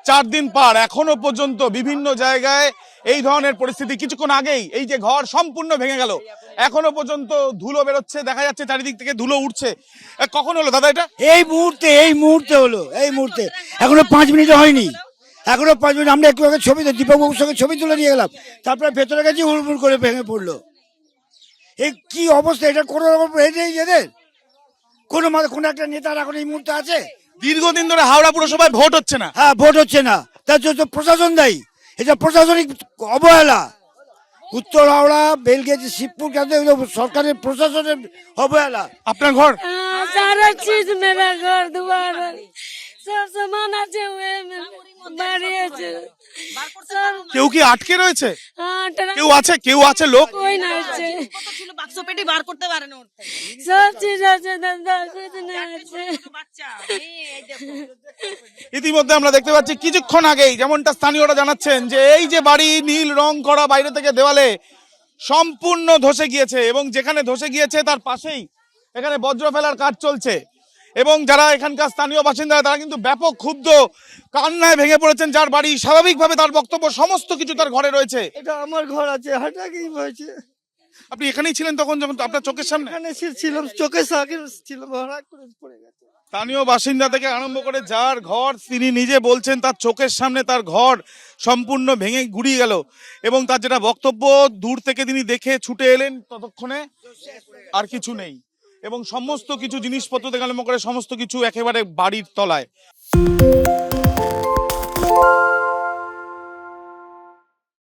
4 দিন পার এখনো পর্যন্ত বিভিন্ন জায়গায় এই ধরনের পরিস্থিতি। কিছুক্ষণ আগেই এই যে ঘর সম্পূর্ণ ভেঙে গেল, এখনো পর্যন্ত ধুলো বেরোচ্ছে, দেখা যাচ্ছে চারিদিক থেকে ধুলো উঠছে। কখন হলো দাদা এটা? এই মুহূর্তে হলো, এই মুহূর্তে। এখনো 5 মিনিট হয়নি, এখনো 5 মিনিট। আমরা একটু আগে ছবি দীপকবাবুর সঙ্গে ছবি তুলে নিয়ে গেলাম, তারপরে ভেতরে গেছি, হুড়মুড় করে ভেঙে পড়লো। এই কি অবস্থা, এটা কোনো রকম এদের কোনো একটা নেতার এখন এই মুহূর্তে আছে? দীর্ঘদিন ধরে হাওড়া পুরসভায় ভোট হচ্ছে না। হ্যাঁ, ভোট হচ্ছে না, তার জন্য প্রশাসন দায়ী। এটা প্রশাসনিক অবহেলা। উত্তর হাওড়া, বেলগেজ, শিবপুর কেন্দ্রে সরকারের প্রশাসনের অবহেলা। আপনার ঘর? सारा चीज मेरा घर द्वार सब सामान আছে বাড়ি আছে কেউ কি আটকে রয়েছে? हाँ কেউ আছে লোক? कोई না আছে, কত ছিল বাক্স পেটি বার করতে পারে না ওর থেকে। সব চीज আছে দাদা, कुछ नहीं আছে। বাচ্চা এই দেখো ইতিমধ্যে আমরা দেখতে পাচ্ছি কিছুক্ষণ আগেই যেমনটা স্থানীয়রা জানাচ্ছেন যে এই যে বাড়ি নীল রং করা বাইরে থেকে দেওয়ালে সম্পূর্ণ ধসে গিয়েছে, এবং যেখানে ধসে গিয়েছে তার পাশেই এখানে বজ্র ফেলার কাজ চলছে। এবং যারা এখানকার স্থানীয় বাসিন্দা তারা কিন্তু ব্যাপক ক্ষুব্ধ, কান্নায় ভেঙে পড়েছেন। যার বাড়ি, স্বাভাবিকভাবে তার বক্তব্য সমস্ত কিছু তার ঘরে রয়েছে। এটা আমার ঘর আছে, হঠাৎ কি হয়েছে? আপনি এখানেই ছিলেন তখন, যখন আপনার চোখের সামনে? এখানে ছিলাম, চোখের সামনে ছিলাম, হঠাৎ করে পড়ে গেছে। স্থানীয় বাসিন্দা থেকে আরম্ভ করে যার ঘর, তিনি নিজে বলছেন তার চোখের সামনে তার ঘর সম্পূর্ণ ভেঙে গুড়িয়ে গেল। এবং তার যেটা বক্তব্য, দূর থেকে তিনি দেখে ছুটে এলেন, ততক্ষণে আর কিছু নেই, এবং সমস্ত কিছু জিনিসপত্র থেকে আরম্ভ করে সমস্ত কিছু একেবারে বাড়ির তলায়।